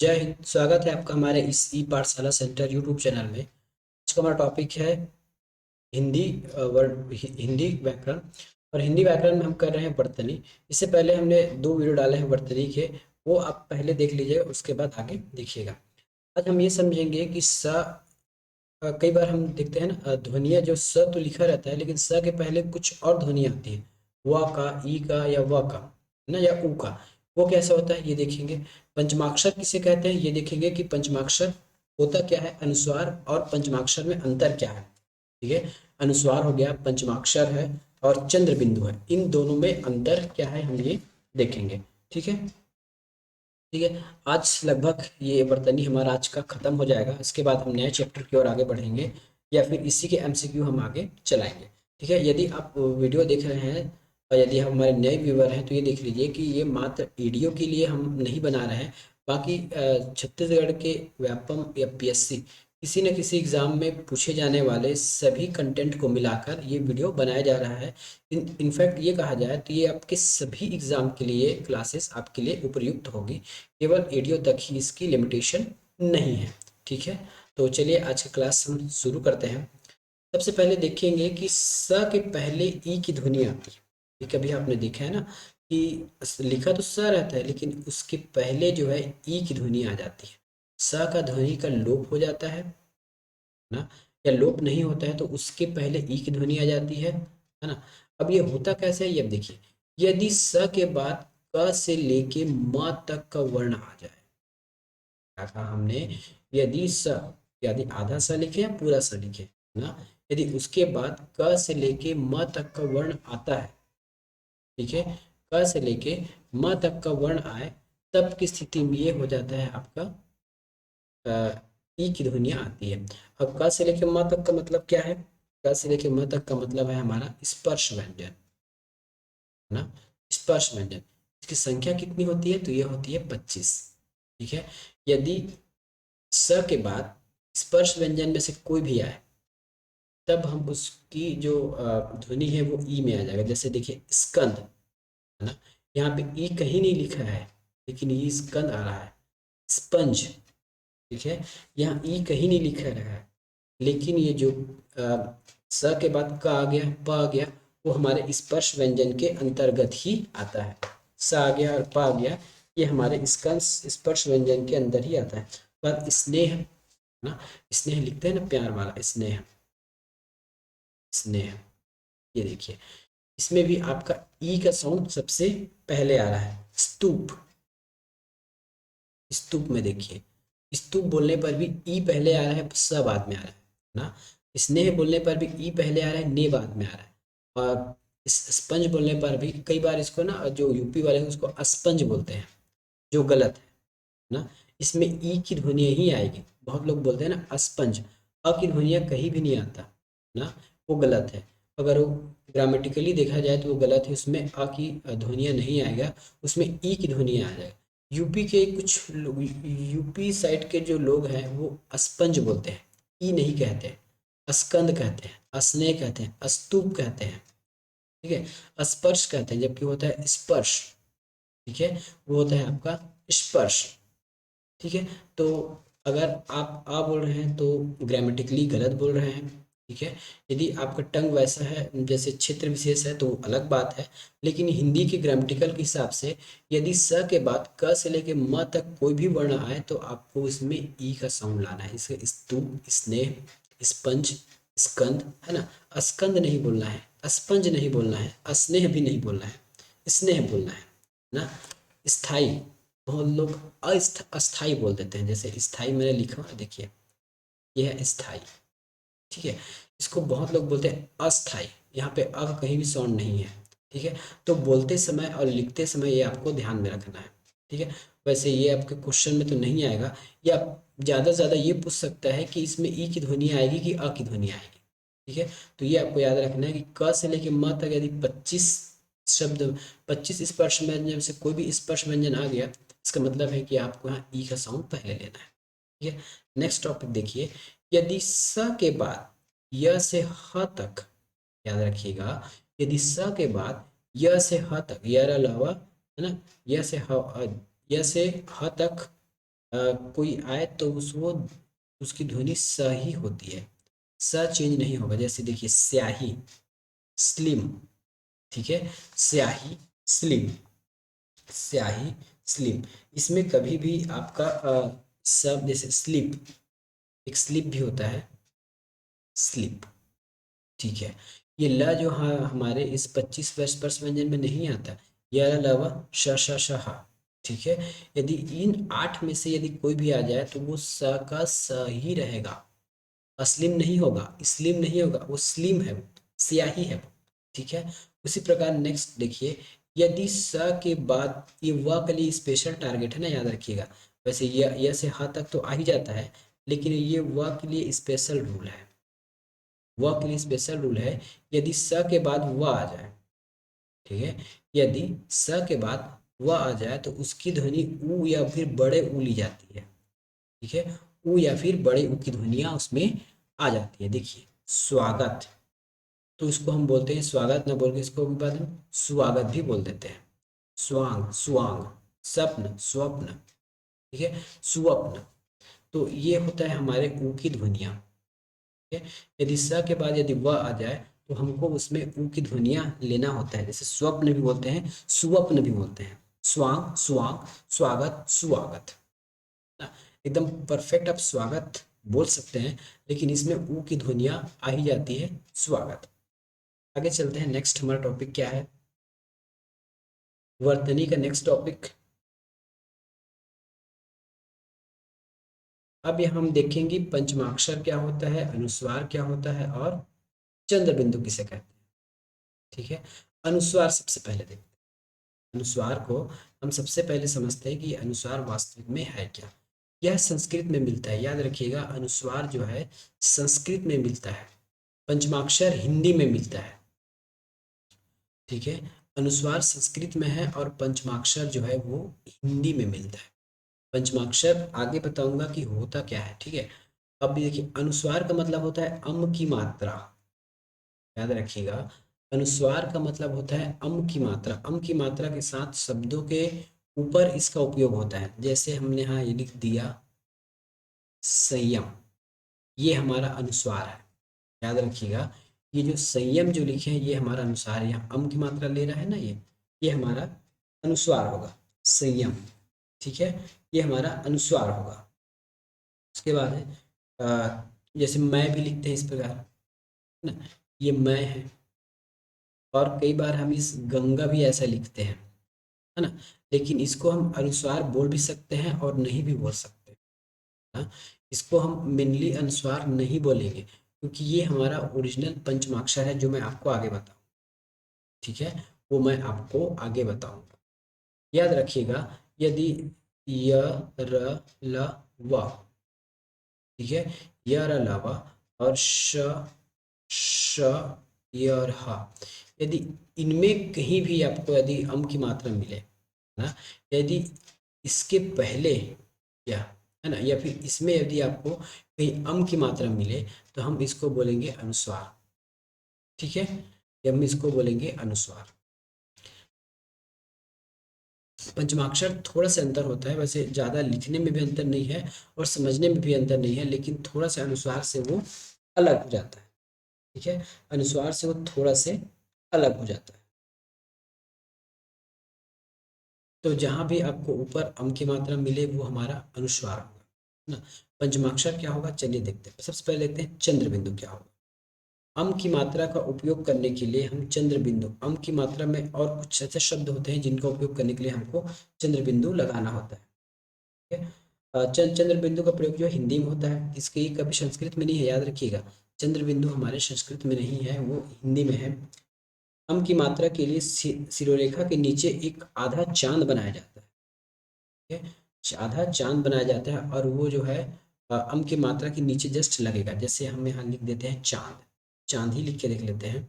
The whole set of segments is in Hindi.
जय हिंद। स्वागत है आपका हमारे इस ई पाठशाला सेंटर यूट्यूब चैनल में। आज का हमारा टॉपिक है हिंदी वर्ड हिंदी व्याकरण। और हिंदी व्याकरण में हम कर रहे हैं वर्तनी। इससे पहले हमने दो वीडियो डाले हैं वर्तनी के, वो आप पहले देख लीजिएगा, उसके बाद आगे देखिएगा। आज हम ये समझेंगे कि कई बार हम देखते हैं ना, ध्वनियाँ जो स तो लिखा रहता है लेकिन स के पहले कुछ और ध्वनियाँ आती हैं। व का, ई का या व का, है ना, या ऊ का। वो कैसा होता है ये देखेंगे। पंचमाक्षर किसे कहते हैं ये देखेंगे कि पंचमाक्षर होता क्या है, अनुस्वार और पंचमाक्षर में अंतर क्या है। ठीक है, अनुस्वार हो गया, पंचमाक्षर है और चंद्र बिंदु है, इन दोनों में अंतर क्या है हम ये देखेंगे। ठीक है। ठीक है, आज लगभग ये वर्तनी हमारा आज का खत्म हो जाएगा। इसके बाद हम नए चैप्टर की ओर आगे बढ़ेंगे या फिर इसी के एमसीक्यू हम आगे चलाएंगे। ठीक है, यदि आप वीडियो देख रहे हैं और यदि हम हमारे नए व्यूवर हैं तो ये देख लीजिए कि ये मात्र वीडियो के लिए हम नहीं बना रहे हैं। बाकी छत्तीसगढ़ के व्यापम या पीएससी किसी न किसी एग्ज़ाम में पूछे जाने वाले सभी कंटेंट को मिलाकर ये वीडियो बनाया जा रहा है। इनफैक्ट ये कहा जाए तो ये आपके सभी एग्ज़ाम के लिए क्लासेस आपके लिए उपयुक्त होगी। केवल ऑडियो तक ही इसकी लिमिटेशन नहीं है। ठीक है, तो चलिए आज की क्लास हम शुरू करते हैं। सबसे पहले देखेंगे कि स के पहले ई की ध्वनि आती है। ये कभी आपने देखा है ना कि लिखा तो स रहता है लेकिन उसके पहले जो है ई की ध्वनि आ जाती है। स का ध्वनि का लोप हो जाता है ना, या लोप नहीं होता है तो उसके पहले ई की ध्वनि आ जाती है ना। अब ये होता कैसे है ये अब देखिए। यदि स के बाद क से लेके म तक का वर्ण आ जाए, क्या कहा हमने, यदि स, यदि आधा स लिखे या पूरा स लिखे ना, यदि उसके बाद क से लेके म तक का वर्ण आता है, ठीक है, क से लेके म तक का वर्ण आए, तब की स्थिति में ये हो जाता है आपका ई की ध्वनियाँ आती है। अब क से लेके म तक का मतलब क्या है, क से लेके म तक का मतलब है हमारा स्पर्श व्यंजन, है ना, स्पर्श व्यंजन। इसकी संख्या कितनी होती है तो ये होती है 25। ठीक है, यदि स के बाद स्पर्श व्यंजन में से कोई भी आए तब हम उसकी जो ध्वनि है वो ई में आ जाएगा। जैसे देखिए स्कंद, है ना, यहाँ पे ई कहीं नहीं लिखा है लेकिन ये स्कंद आ रहा है। स्पंज, ठीक है, यहाँ ई कहीं नहीं लिखा रहा है लेकिन ये जो स के बाद क आ गया, प आ गया, वो हमारे स्पर्श व्यंजन के अंतर्गत ही आता है। स आ गया और प आ गया, ये हमारे स्कंद स्पर्श व्यंजन के अंदर ही आता है। पर स्नेह ना, स्नेह लिखते हैं ना, प्यार वाला स्नेह, स्नेह, ये देखिए इसमें भी आपका ई का साउंड सबसे पहले आ रहा है। स्तूप, स्तूप में देखिए, स्तूप बोलने पर भी ई पहले आ रहा है, स बाद में आ रहा है ना। स्नेह बोलने पर भी ई पहले आ रहा है, ने बाद में आ रहा है। और स्पंज बोलने पर भी कई बार इसको ना जो यूपी वाले हैं उसको अस्पंज बोलते हैं, जो गलत है ना। इसमें ई की ध्वनि ही आएगी। बहुत लोग बोलते हैं ना अस्पंज, अ की ध्वनिया कहीं भी नहीं आता ना, वो गलत है। अगर वो ग्रामेटिकली देखा जाए तो वो गलत है, उसमें अ की ध्वनिया नहीं आएगा, उसमें ई की ध्वनि आ जाएगा। यूपी के कुछ यूपी साइड के जो लोग हैं वो अस्पंज बोलते हैं, ई नहीं कहते हैं, अस्कंद कहते हैं, अस्नेह कहते हैं, अस्तूप कहते हैं। ठीक है, स्पर्श कहते हैं, जबकि होता है स्पर्श। ठीक है, वो होता है आपका स्पर्श। ठीक है, तो अगर आप आ बोल रहे हैं तो ग्रामेटिकली गलत बोल रहे हैं। ठीक है, यदि आपका टंग वैसा है जैसे क्षेत्र विशेष है तो अलग बात है, लेकिन हिंदी के ग्रामेटिकल के हिसाब से यदि स के बाद क से लेके म तक कोई भी वर्ण आए तो आपको इसमें ई का साउंड लाना है। इसे स्तूप, स्नेह, स्पंज, स्कंद, है ना। अस्कंद नहीं बोलना है, अस्पंज नहीं बोलना है, अस्नेह भी नहीं बोलना है, स्नेह बोलना है ना। स्थाई, बहुत लोग अस्थाई बोल देते हैं, जैसे स्थाई मैंने लिखा है देखिए, ये है स्थाई। ठीक है, इसको बहुत लोग बोलते हैं अस्थाई, यहाँ पे अ का कहीं भी साउंड नहीं है। ठीक है, तो बोलते समय और लिखते समय ये आपको ध्यान में रखना है। ठीक है, वैसे ये आपके क्वेश्चन में तो नहीं आएगा, या ज़्यादा से ज़्यादा ये पूछ सकता है कि इसमें ई की ध्वनि आएगी कि अ की ध्वनि आएगी। ठीक है, तो ये आपको याद रखना है कि क से लेके म तक यदि 25 शब्द, 25 स्पर्श व्यंजन से कोई भी स्पर्श व्यंजन आ गया, इसका मतलब है कि आपको यहाँ ई का साउंड पहले लेना है। ठीक है, नेक्स्ट टॉपिक देखिए। यदि स के बाद य से ह तक, याद रखिएगा, यदि स के बाद य से ह तक, य अलावा, है ना, य से ह, य से ह तक कोई आए तो उसको उसकी ध्वनि स ही होती है, स चेंज नहीं होगा। जैसे देखिए स्याही, स्लिम, ठीक है, स्याही, स्लिम, स्याही, स्लिम, इसमें कभी भी आपका सब, जैसे स्लिप, एक स्लिप भी होता है, स्लिप, ठीक है। ये ल जो हमारे इस 25 स्पर्श व्यंजन में नहीं आता, य ल व श श श ह, ठीक है। यदि इन 8 में से यदि कोई भी आ जाए तो वो स का स ही रहेगा, अस्लिम नहीं होगा, स्लिम नहीं होगा, वो स्लिम है, वो स्याही है वो, ठीक है। उसी प्रकार नेक्स्ट देखिए, यदि स के बाद ये व के लिए स्पेशल टारगेट है ना, याद रखिएगा। वैसे य से ह तक तो आ ही जाता है, लेकिन ये व के लिए स्पेशल रूल है, व के लिए स्पेशल रूल है। यदि स के बाद व आ जाए, ठीक है, यदि स के बाद व आ जाए तो उसकी ध्वनि उ या फिर बड़े उ ली जाती है, ठीक है। उ या फिर बड़े उ की ध्वनियाँ उसमें आ जाती है। देखिए स्वागत, तो इसको हम बोलते हैं स्वागत, ना बोल के इसको भी बाद में स्वागत भी बोल देते हैं। स्वांग, स्वांग, स्वप्न, स्वप्न, ठीक है, स्वप्न। तो ये होता है हमारे ऊ की ध्वनियाँ, ठीक है। यदि स के बाद यदि व आ जाए तो हमको उसमें ऊ की ध्वनियाँ लेना होता है। जैसे स्वप्न भी बोलते हैं, स्वप्न भी बोलते हैं, स्वांग, स्वांग, स्वागत, स्वागत, ना। एकदम परफेक्ट आप स्वागत बोल सकते हैं, लेकिन इसमें ऊ की ध्वनियाँ आ ही जाती है, स्वागत। आगे चलते हैं, नेक्स्ट हमारा टॉपिक क्या है, वर्तनी का नेक्स्ट टॉपिक। अब यहाँ हम देखेंगे पंचमाक्षर क्या होता है, अनुस्वार क्या होता है, और चंद्र बिंदु किसे कहते हैं, ठीक है। अनुस्वार सबसे पहले देखते हैं। अनुस्वार को हम सबसे पहले समझते हैं कि अनुस्वार वास्तविक में है क्या। यह संस्कृत में मिलता है, याद रखिएगा, अनुस्वार जो है संस्कृत में मिलता है, पंचमाक्षर हिंदी में मिलता है, ठीक है। अनुस्वार संस्कृत में है और पंचमाक्षर जो है वो हिंदी में मिलता है। पंचमाक्षर आगे बताऊंगा कि होता क्या है, ठीक है। अब भी देखिए, अनुस्वार का मतलब होता है अम की मात्रा, याद रखिएगा। अनुस्वार का मतलब होता है अम की मात्रा, अम की मात्रा के साथ शब्दों के ऊपर इसका उपयोग होता है। जैसे हमने यहाँ ये लिख दिया संयम, ये हमारा अनुस्वार है, याद रखिएगा। ये जो संयम जो लिखे हैं ये हमारा अनुस्वार है, यहाँ अम की मात्रा ले रहा है ना, ये हमारा अनुस्वार होगा, संयम, ठीक है, ये हमारा अनुस्वार होगा। उसके बाद है जैसे मैं भी लिखते हैं इस प्रकार, है ना, ये मैं है। और कई बार हम इस गंगा भी ऐसा लिखते हैं, है ना, लेकिन इसको हम अनुस्वार बोल भी सकते हैं और नहीं भी बोल सकते, है ना। इसको हम मेनली अनुस्वार नहीं बोलेंगे क्योंकि ये हमारा ओरिजिनल पंचमाक्षर है, जो मैं आपको आगे बताऊँ, ठीक है, वो मैं आपको आगे बताऊंगा। याद रखिएगा, यदि य, र, ल, व, ठीक है, य, र, ल, व, और श, श, य और ह, यदि इनमें कहीं भी आपको यदि अम की मात्रा मिले, ना, यदि इसके पहले, या है ना, या फिर इसमें यदि आपको कहीं अम की मात्रा मिले तो हम इसको बोलेंगे अनुस्वार, ठीक है, या हम इसको बोलेंगे अनुस्वार। पंचमाक्षर थोड़ा सा अंतर होता है, वैसे ज़्यादा लिखने में भी अंतर नहीं है और समझने में भी अंतर नहीं है, लेकिन थोड़ा सा अनुस्वार से वो अलग हो जाता है, ठीक है, अनुस्वार से वो थोड़ा से अलग हो जाता है। तो जहाँ भी आपको ऊपर अम की मात्रा मिले वो हमारा अनुस्वार होगा, है ना। पंचमाक्षर क्या होगा, चलिए देखते हैं। सबसे पहले देखते हैं चंद्र बिंदु क्या होगा। अम की मात्रा का उपयोग करने के लिए हम चंद्र बिंदु, अम की मात्रा में और कुछ ऐसे शब्द होते हैं जिनका उपयोग करने के लिए हमको चंद्र बिंदु लगाना होता है, ठीक है। चंद्र बिंदु का प्रयोग जो हिंदी में होता है, इसके कभी संस्कृत में नहीं है, याद रखिएगा। चंद्र बिंदु हमारे संस्कृत में नहीं है, वो हिंदी में है। अम की मात्रा के लिए सिरोरेखा के नीचे एक आधा चांद बनाया जाता है, ठीक है, आधा चांद बनाया जाता है, और वो जो है अम की मात्रा के नीचे जस्ट लगेगा। जैसे हम यहाँ लिख देते हैं चांद, चांद ही लिख के देख लेते हैं।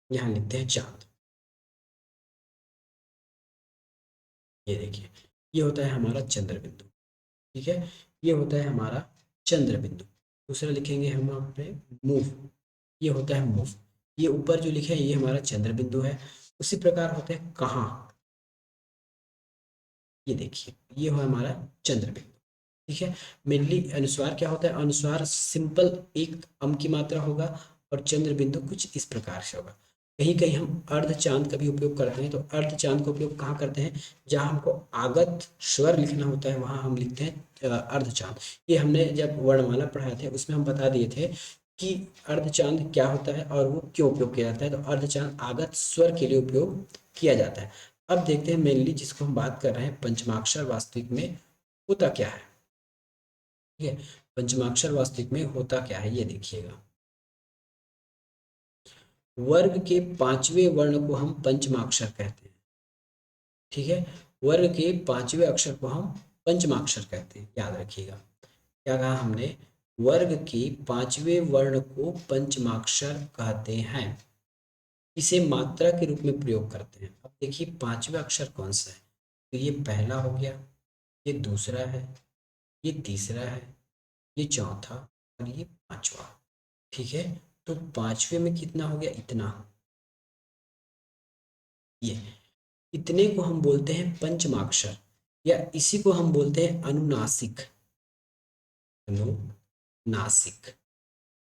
यहाँ लिखते हैं चांद, ये देखिए, ये होता है हमारा चंद्र बिंदु, ठीक है, ये होता है हमारा चंद्र बिंदु। दूसरा लिखेंगे हम यहाँ पे मूव, ये होता है मूव। ये ऊपर जो लिखे हैं ये हमारा चंद्र बिंदु है। उसी प्रकार होता है कहाँ, ये देखिए ये हो हमारा चंद्र बिंदु। ठीक है, मेनली अनुस्वार क्या होता है, अनुस्वार सिंपल एक अम की मात्रा होगा और चंद्र बिंदु कुछ इस प्रकार से होगा। कहीं कहीं हम अर्ध चांद का भी उपयोग करते हैं, तो अर्ध चांद का उपयोग कहाँ करते हैं, जहाँ हमको आगत स्वर लिखना होता है वहाँ हम लिखते हैं अर्ध चांद। ये हमने जब वर्णमाला पढ़ाए थे उसमें हम बता दिए थे कि अर्ध चांद क्या होता है और वो क्यों उपयोग किया जाता है। तो अर्ध चांद आगत स्वर के लिए उपयोग किया जाता है। अब देखते हैं मेनली जिसको हम बात कर रहे हैं पंचमाक्षर वास्तविक में होता क्या है। ठीक है, पंचमाक्षर वास्तविक में होता क्या है ये देखिएगा। वर्ग के पांचवें वर्ण को हम पंचमाक्षर कहते हैं। ठीक है, वर्ग के पांचवें अक्षर को हम पंचमाक्षर कहते हैं, याद रखिएगा। क्या कहा हमने, वर्ग के पांचवें वर्ण को पंचमाक्षर कहते हैं, इसे मात्रा के रूप में प्रयोग करते हैं। अब देखिए पांचवा अक्षर कौन सा है, तो ये पहला हो गया, ये दूसरा है, ये तीसरा है, ये चौथा और ये पांचवा। ठीक है, तो पांचवे में कितना हो गया, इतना। ये इतने को हम बोलते हैं पंचमाक्षर, या इसी को हम बोलते हैं अनुनासिक। अनुनासिक।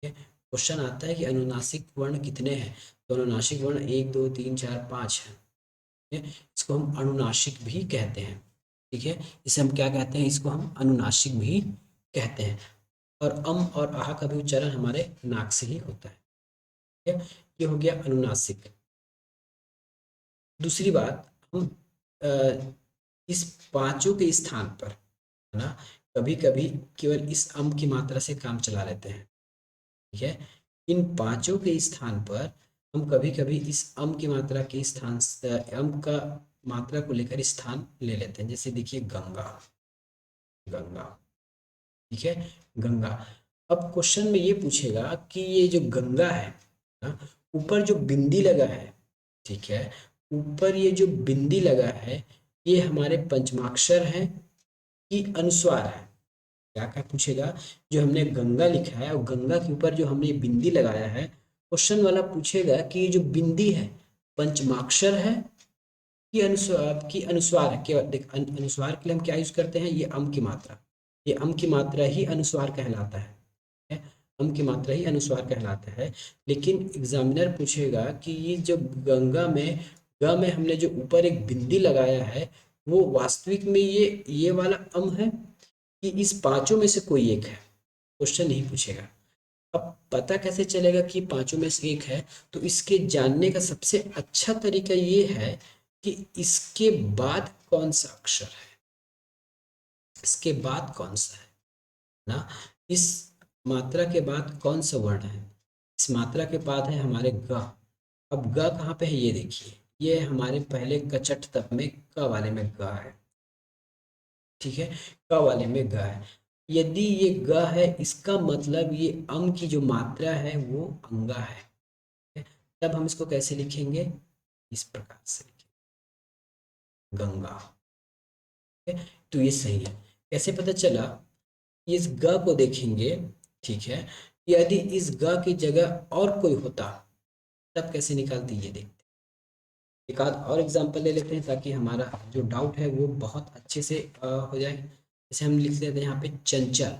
क्वेश्चन आता है कि अनुनासिक वर्ण कितने हैं, तो अनुनासिक वर्ण 1 2 3 4 5 है। ठीक है, इसको हम अनुनासिक भी कहते हैं। ठीक है, इसे हम क्या कहते हैं, इसको हम अनुनासिक भी कहते हैं। और अम और आह का भी उच्चारण हमारे नाक से ही होता है। ठीक है, ये हो गया अनुनासिक। दूसरी बात, हम अ, इस पांचों के स्थान पर, है ना, कभी कभी केवल इस अम की मात्रा से काम चला लेते हैं। ठीक है, इन पांचों के स्थान पर हम कभी कभी इस अम की मात्रा के स्थान अम का मात्रा को लेकर स्थान ले लेते हैं। जैसे देखिए गंगा, गंगा। ठीक है, गंगा। अब क्वेश्चन में ये पूछेगा कि ये जो गंगा है ना, ऊपर जो बिंदी लगा है, ठीक है, ऊपर ये जो बिंदी लगा है, ये हमारे पंचमाक्षर है कि अनुस्वार है। क्या क्या पूछेगा, जो हमने गंगा लिखा है और गंगा के ऊपर जो हमने बिंदी लगाया है, क्वेश्चन वाला पूछेगा कि ये जो बिंदी है पंचमाक्षर है कि अनुस्वार, की अनुस्वार है। केवल देख अनुस्वार के लिए हम क्या यूज करते हैं, ये अम की मात्रा, ये अम की मात्रा ही अनुस्वार कहलाता है। है? अम की मात्रा ही अनुस्वार कहलाता है। लेकिन एग्जामिनर पूछेगा कि ये जो गंगा में ग में हमने जो ऊपर एक बिंदी लगाया है, वो वास्तविक में ये वाला अम है कि इस पांचों में से कोई एक है। क्वेश्चन नहीं पूछेगा। अब पता कैसे चलेगा कि पांचों में से एक है, तो इसके जानने का सबसे अच्छा तरीका ये है कि इसके बाद कौन सा अक्षर है, इसके बाद कौन सा है ना, इस मात्रा के बाद कौन सा वर्ण है। इस मात्रा के बाद है हमारे ग। अब ग कहाँ पे है, ये देखिए, ये हमारे पहले कचट तप में क वाले में ग है। ठीक है, क वाले में ग है। यदि ये ग है, इसका मतलब ये अम की जो मात्रा है वो अंगा है। ठीक है? तब हम इसको कैसे लिखेंगे, इस प्रकार से लिखेंगे, गंगा। ठीक है, तो ये सही है। कैसे पता चला, इस ग को देखेंगे। ठीक है, यदि इस ग की जगह और कोई होता तब कैसे निकालते, ये देखते हैं। एक आध और एग्जांपल ले लेते हैं ताकि हमारा जो डाउट है वो बहुत अच्छे से हो जाए। जैसे हम लिख लेते हैं यहाँ पे चंचल,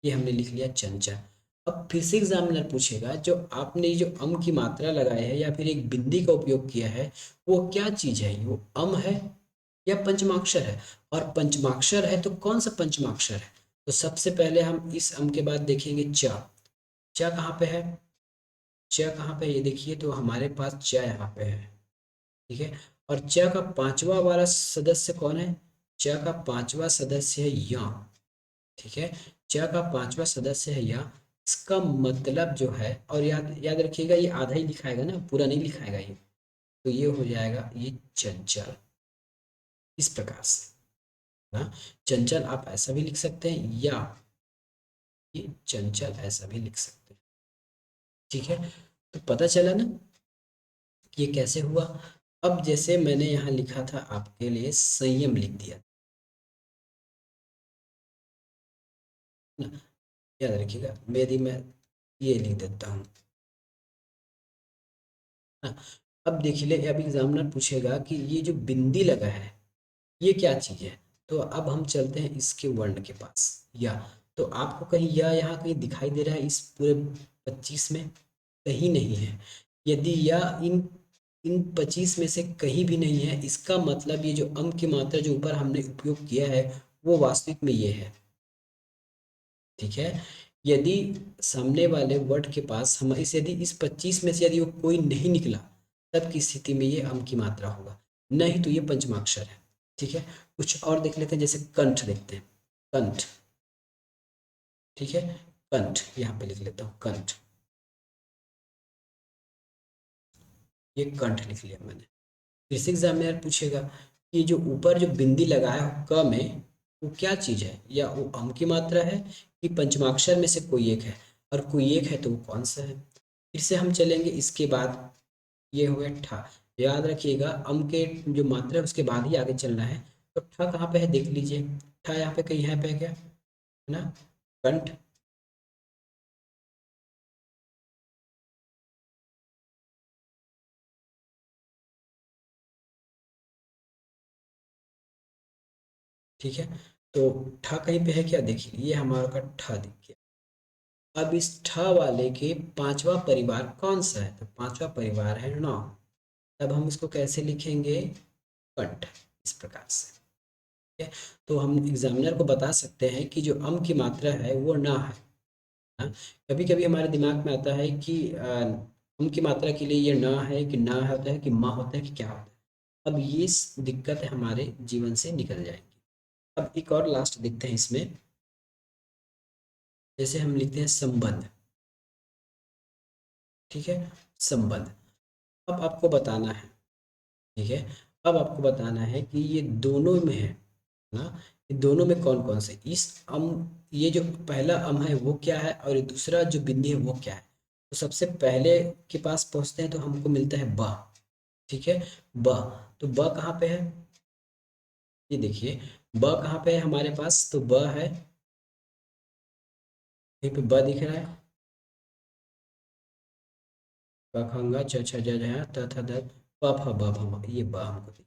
ये हमने लिख लिया चंचल। अब फिर से एग्जामिनर पूछेगा, जो आपने ये जो अम की मात्रा लगाई है या फिर एक बिंदी का उपयोग किया है, वो क्या चीज है, वो अम है या पंचमाक्षर है। और पंचमाक्षर है तो कौन सा पंचमाक्षर है, तो सबसे पहले हम इस अम के बाद देखेंगे च। च कहाँ पे है, च कहाँ पे है? ये देखिए, तो हमारे पास च यहाँ पे है। ठीक है, और च का पांचवा वाला सदस्य कौन है, च का पांचवा सदस्य है या। ठीक है, च का पांचवा सदस्य है या। इसका मतलब जो है, और याद याद रखिएगा ये आधा ही लिखाएगा ना, पूरा नहीं लिखाएगा ये, तो ये हो जाएगा ये चंचल, इस प्रकार से ना। चंचल आप ऐसा भी लिख सकते हैं, या ये चंचल ऐसा भी लिख सकते हैं। ठीक है, तो पता चला ना कि ये कैसे हुआ। अब जैसे मैंने यहाँ लिखा था आपके लिए संयम लिख दिया ना, याद रखिएगा। यदि मैं ये लिख देता हूँ, हाँ। अब देख ले, अब एग्जामिनर पूछेगा कि ये जो बिंदी लगा है ये क्या चीज़ है। तो अब हम चलते हैं इसके वर्ण के पास, या। तो आपको कहीं या यहाँ कहीं दिखाई दे रहा है इस पूरे 25 में? कहीं नहीं है। यदि या इन इन 25 में से कहीं भी नहीं है, इसका मतलब ये जो अम की मात्रा जो ऊपर हमने उपयोग किया है वो वास्तविक में ये है। ठीक है। यदि सामने वाले वर्ड के पास हम इस यदि इस 25 में से यदि वो कोई नहीं निकला, तब की स्थिति में ये अम की मात्रा होगा, नहीं तो ये पंचमाक्षर है। ठीक है। कुछ और देख लेते हैं, जैसे कंठ देखते हैं, कंठ। ठीक है। कंठ यहाँ पे लिख लेता हूँ, कंठ। ये कंठ लिख लिया मैंने। फिर से एग्जामिनर पूछेगा कि जो ऊपर जो बिंदी लगाया हो क में, वो क्या चीज़ है, या वो अम की मात्रा है कि पंचमाक्षर में से कोई एक है, और कोई एक है तो वो कौन सा है। फिर से हम चलेंगे इसके बाद, ये हो गया ठा। याद रखिएगा अम के जो मात्रा है उसके बाद ही आगे चलना है। तो ठा कहाँ पे है देख लीजिए, ठा यहाँ पे कहीं है पे है क्या, है ना, कंठ। ठीक है। तो ठा कहीं पे है क्या, देखिए ये हमारा का ठा दिख गया। अब इस ठ वाले के पांचवा परिवार कौन सा है, तो पांचवा परिवार है नौ। तब हम इसको कैसे लिखेंगे, कंठ, इस प्रकार से। ठीक है। तो हम एग्जामिनर को बता सकते हैं कि जो अम की मात्रा है वो ना है। हाँ। कभी कभी हमारे दिमाग में आता है कि अम की मात्रा के लिए ये ना है कि ना होता है कि माँ होता है कि क्या होता है। अब ये दिक्कत हमारे जीवन से निकल जाएंगी। अब एक और लास्ट देखते हैं इसमें, जैसे हम लिखते हैं संबंध। ठीक है। संबंध। अब आपको बताना है, ठीक है, अब आपको बताना है कि ये दोनों में है ना, ये दोनों में कौन कौन से इस अम, ये जो पहला अम है वो क्या है, और ये दूसरा जो बिंदी है वो क्या है। तो सबसे पहले के पास पहुंचते हैं तो हमको मिलता है ब। ठीक है। ब। तो ब कहाँ पे है, ये देखिए, ब कहाँ पे है हमारे पास, तो ब है यहीं पे, ब दिख रहा है, क खंगा छ छ ज झ त थ द प फ ब भ म, ये ब हमको दिख।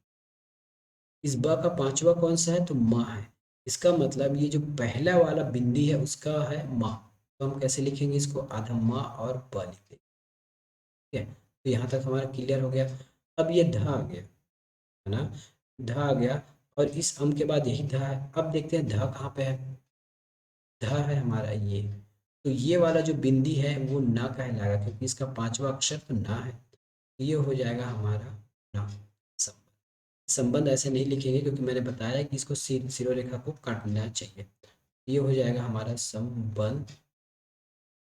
इस ब का पांचवा कौन सा है, तो म है। इसका मतलब ये जो पहला वाला बिंदी है उसका है म। तो हम कैसे लिखेंगे इसको, आधा म और प लिख देंगे। ठीक है। तो यहाँ तक हमारा क्लियर हो गया। अब ये ध आ गया, है ना, ध आ गया। और इस अम के बाद यही ध है। अब देखते हैं ध कहाँ पे है, ध है हमारा ये। तो ये वाला जो बिंदी है वो ना कहलाएगा, क्योंकि इसका पांचवा अक्षर तो ना है। तो ये हो जाएगा हमारा ना। संबंध ऐसे नहीं लिखेंगे, क्योंकि मैंने बताया कि इसको सिरोरेखा को काटना चाहिए। ये हो जाएगा हमारा संबंध,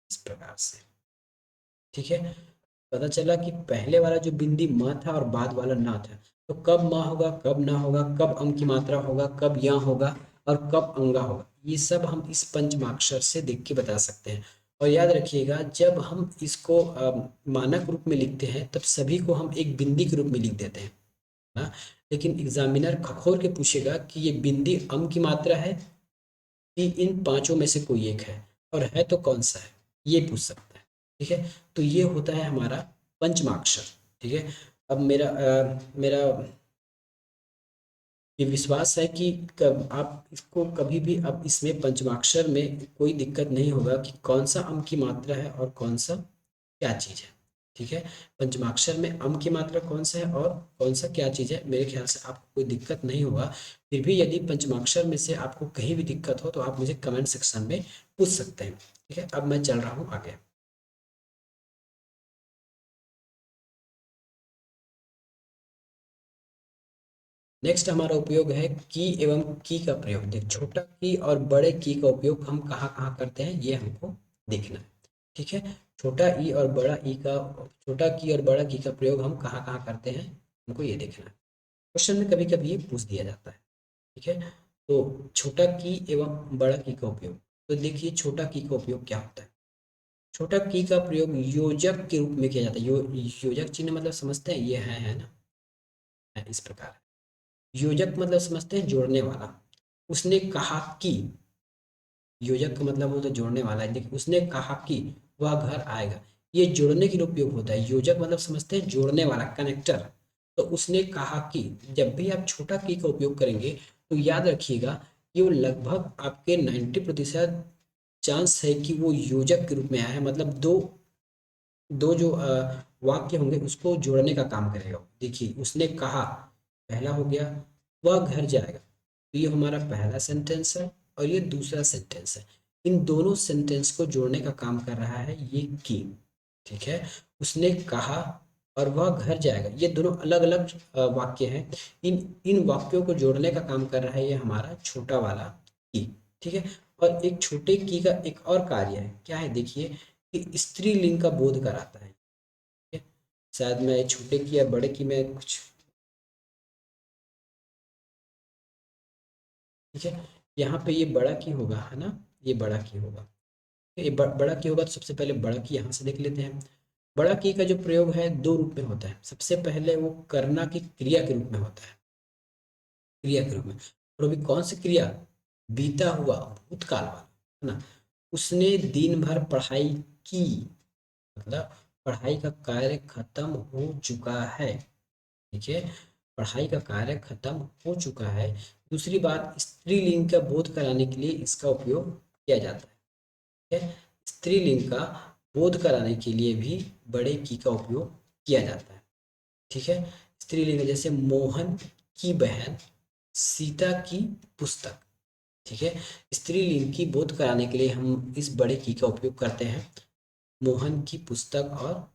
इस प्रकार से। ठीक है। पता चला कि पहले वाला जो बिंदी म था और बाद वाला ना था। तो कब म होगा, कब ना होगा, कब अम की मात्रा होगा, कब या होगा, और कब अंगा होगा, ये सब हम इस पंचमाक्षर से देख के बता सकते हैं। और याद रखिएगा जब हम इसको मानक रूप में लिखते हैं तब सभी को हम एक बिंदी के रूप में लिख देते हैं ना। लेकिन एग्जामिनर खखोर के पूछेगा कि ये बिंदी अम की मात्रा है कि इन पांचों में से कोई एक है, और है तो कौन सा है, ये पूछ सकता है। ठीक है। तो ये होता है हमारा पंचमाक्षर। ठीक है। अब मेरा ये विश्वास है कि कब आप इसको कभी भी, अब इसमें पंचमाक्षर में कोई दिक्कत नहीं होगा कि कौन सा अम की मात्रा है और कौन सा क्या चीज़ है। ठीक है। पंचमाक्षर में अम की मात्रा कौन सा है और कौन सा क्या चीज़ है, मेरे ख्याल से आपको कोई दिक्कत नहीं होगा। फिर भी यदि पंचमाक्षर में से आपको कहीं भी दिक्कत हो तो आप मुझे कमेंट सेक्शन में पूछ सकते हैं। ठीक है। अब मैं चल रहा हूँ आगे। नेक्स्ट हमारा उपयोग है की एवं की का प्रयोग। देख, छोटा की और बड़े की का उपयोग हम कहाँ कहाँ करते हैं ये हमको देखना है। ठीक है। छोटा ई और बड़ा ई का, छोटा की और बड़ा की का प्रयोग हम कहाँ कहाँ करते हैं हमको ये देखना है। क्वेश्चन में कभी कभी ये पूछ दिया जाता है। ठीक है। तो छोटा की एवं बड़ा की का उपयोग, तो देखिए छोटा की का उपयोग क्या होता है। छोटा की का प्रयोग योजक के रूप में किया जाता है। योजक चिन्ह मतलब समझते हैं, ये है ना, है इस प्रकार। योजक मतलब समझते हैं जोड़ने वाला। उसने कहा कि, योजक का मतलब होता है जोड़ने वाला है। देखिए उसने कहा कि वह घर आएगा, ये जोड़ने के लिए उपयोग होता है। योजक मतलब समझते हैं जोड़ने वाला, कनेक्टर। तो उसने कहा कि जब भी आप छोटा की का उपयोग करेंगे तो याद रखिएगा कि वो लगभग आपके 90% चांस है कि वो योजक के रूप में आया है, मतलब दो दो जो वाक्य होंगे उसको जोड़ने का काम करेगा। देखिए उसने कहा, पहला हो गया, वह घर जाएगा, तो ये हमारा पहला सेंटेंस है और ये दूसरा सेंटेंस है। इन दोनों सेंटेंस को जोड़ने का काम कर रहा है ये की। ठीक है, उसने कहा और वह घर जाएगा, ये दोनों अलग अलग वाक्य हैं। इन इन वाक्यों को जोड़ने का काम कर रहा है ये हमारा छोटा वाला की। ठीक है, और एक छोटे की का एक और कार्य है, क्या है देखिए, कि स्त्रीलिंग का बोध कराता है। ठीक है? शायद मैं छोटे की या बड़े की में कुछ, ठीक है, यहाँ पे ये बड़ा की होगा, है ना, ये बड़ा की होगा। ये बड़ा की होगा, तो सबसे पहले बड़ा की यहाँ से देख लेते हैं। बड़ा की का जो प्रयोग है दो रूप में होता है। सबसे पहले वो करना की क्रिया के रूप में होता है, क्रिया के रूप में। और अभी कौन सी क्रिया, बीता हुआ भूतकाल वाला, है ना। उसने दिन भर पढ़ाई की, मतलब पढ़ाई का कार्य खत्म हो चुका है। ठीक है, पढ़ाई का कार्य खत्म हो चुका है। दूसरी बात, स्त्रीलिंग का बोध कराने के लिए इसका उपयोग किया जाता है। ठीक है, स्त्रीलिंग का बोध कराने के लिए भी बड़े की का उपयोग किया जाता है। ठीक है, स्त्रीलिंग जैसे मोहन की बहन सीता की पुस्तक। ठीक है, स्त्रीलिंग की बोध कराने के लिए हम इस बड़े की का उपयोग करते हैं। मोहन की पुस्तक और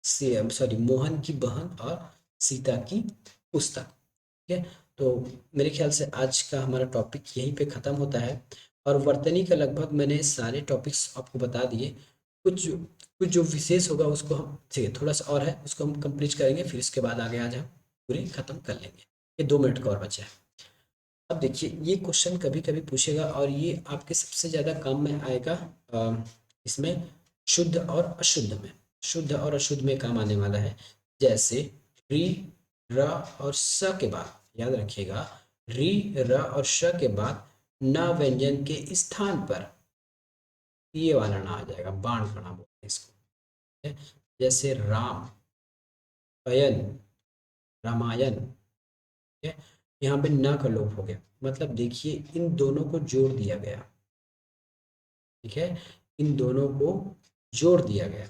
सॉरी मोहन की बहन और सीता की पुस्तक। ठीक है, तो मेरे ख्याल से आज का हमारा टॉपिक यहीं पे ख़त्म होता है। और वर्तनी का लगभग मैंने सारे टॉपिक्स आपको बता दिए। कुछ कुछ जो विशेष होगा उसको हम, ठीक है, थोड़ा सा और है उसको हम कंप्लीट करेंगे, फिर इसके बाद आगे आज हम पूरी ख़त्म कर लेंगे। ये 2 मिनट का और बचा है। अब देखिए ये क्वेश्चन कभी कभी पूछेगा और ये आपके सबसे ज़्यादा काम में आएगा इसमें शुद्ध और अशुद्ध में। शुद्ध और अशुद्ध में काम आने वाला है। जैसे री, र और स के बाद याद रखिएगा, री, र और श के बाद न व्यंजन के स्थान पर ये वाला ना आ जाएगा, बाण खड़ा बोलते हैं इसको। ठीक है? जैसे राम, अयन, रामायण। ठीक है, यहाँ पे न का लोप हो गया, मतलब देखिए इन दोनों को जोड़ दिया गया। ठीक है, इन दोनों को जोड़ दिया गया।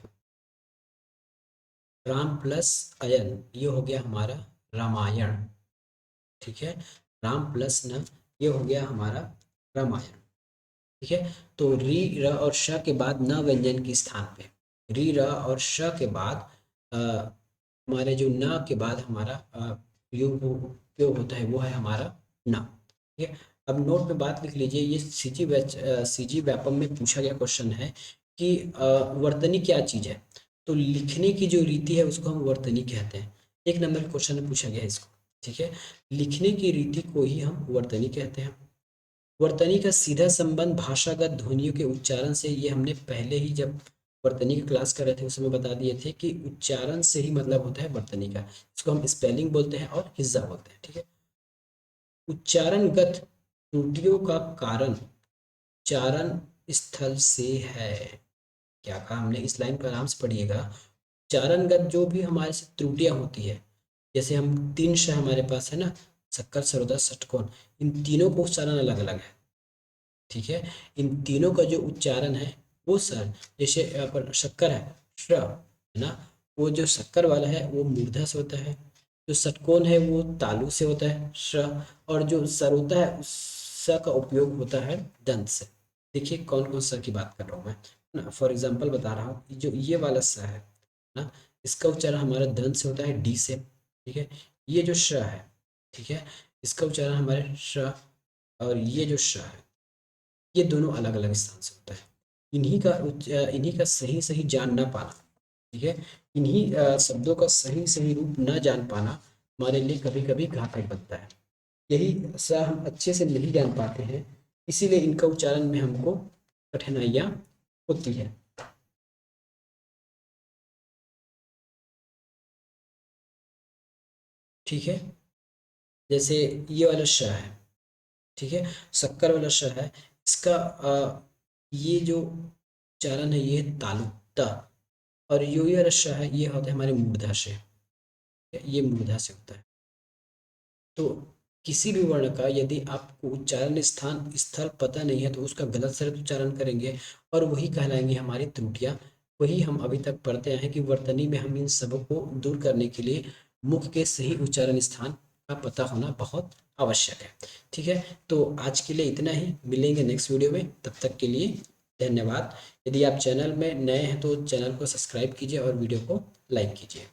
राम प्लस अयन, ये हो गया हमारा रामायण। ठीक है, राम प्लस न, ये हो गया हमारा रामायण। ठीक है, तो री, र और श के बाद न व्यंजन के स्थान पे, री, र और श के बाद हमारे जो न के बाद हमारा उपयोग होता है वो है हमारा न। ठीक है, अब नोट में बात लिख लीजिए, ये सीजी व्यापम में पूछा गया क्वेश्चन है कि वर्तनी क्या चीज़ है। तो लिखने की जो रीति है उसको हम वर्तनी कहते हैं। 1 नंबर के क्वेश्चन में पूछा गया है इसको। ठीक है, लिखने की रीति को ही हम वर्तनी कहते हैं। वर्तनी का सीधा संबंध भाषागत ध्वनियों के उच्चारण से, ये हमने पहले ही जब वर्तनी की क्लास कर रहे थे उस समय बता दिए थे कि उच्चारण से ही मतलब होता है वर्तनी का। इसको हम स्पेलिंग बोलते हैं और हिज्जा बोलते हैं। ठीक है, उच्चारणगत त्रुटियों का कारण उच्चारण स्थल से है। क्या कहा हमने, इस लाइन पर आराम से पढ़िएगा। उच्चारणगत जो भी हमारे से त्रुटियां होती है, जैसे हम 3 श हमारे पास है ना, शक्कर, सरोदा, षटकोण, इन तीनों को उच्चारण अलग अलग है। ठीक है, इन तीनों का जो उच्चारण है वो सर, जैसे अपन शक्कर है श्र, है ना, वो जो शक्कर वाला है वो मूर्धा से होता है। जो षटकोण है वो तालु से होता है श्र। और जो सर होता है उस स का उपयोग होता है दंत से। देखिए कौन कौन सा की बात कर रहा हूँ मैं, ना फॉर एग्जाम्पल बता रहा हूँ, जो ये वाला स है ना, इसका उच्चारण हमारा दंत से होता है, डी से। ठीक है, ये जो श है, ठीक है, इसका उच्चारण हमारे श, और ये जो श है ये दोनों अलग अलग स्थान से होता है। इन्हीं का सही सही जान ना पाना, ठीक है, इन्हीं शब्दों का सही सही रूप न जान पाना हमारे लिए कभी कभी घातक बनता है। यही सा हम अच्छे से नहीं जान पाते हैं, इसीलिए इनका उच्चारण में हमको कठिनाइयाँ होती है। ठीक है, जैसे ये वाला श है, ठीक है, शक्कर वाला श है, इसका ये जो उच्चारण है ये है तालु त, और यो ये रश्य है ये होता है हमारे मूर्धा से, ये मूर्धा से होता है। तो किसी भी वर्ण का यदि आपको उच्चारण स्थान स्थल पता नहीं है तो उसका गलत सरित उच्चारण करेंगे, और वही कहलाएंगे हमारी त्रुटियां। वही हम अभी तक पढ़ते आए हैं कि वर्तनी में हम इन सबों को दूर करने के लिए मुख के सही उच्चारण स्थान का पता होना बहुत आवश्यक है। ठीक है, तो आज के लिए इतना ही, मिलेंगे नेक्स्ट वीडियो में, तब तक के लिए धन्यवाद। यदि आप चैनल में नए हैं तो चैनल को सब्सक्राइब कीजिए और वीडियो को लाइक कीजिए।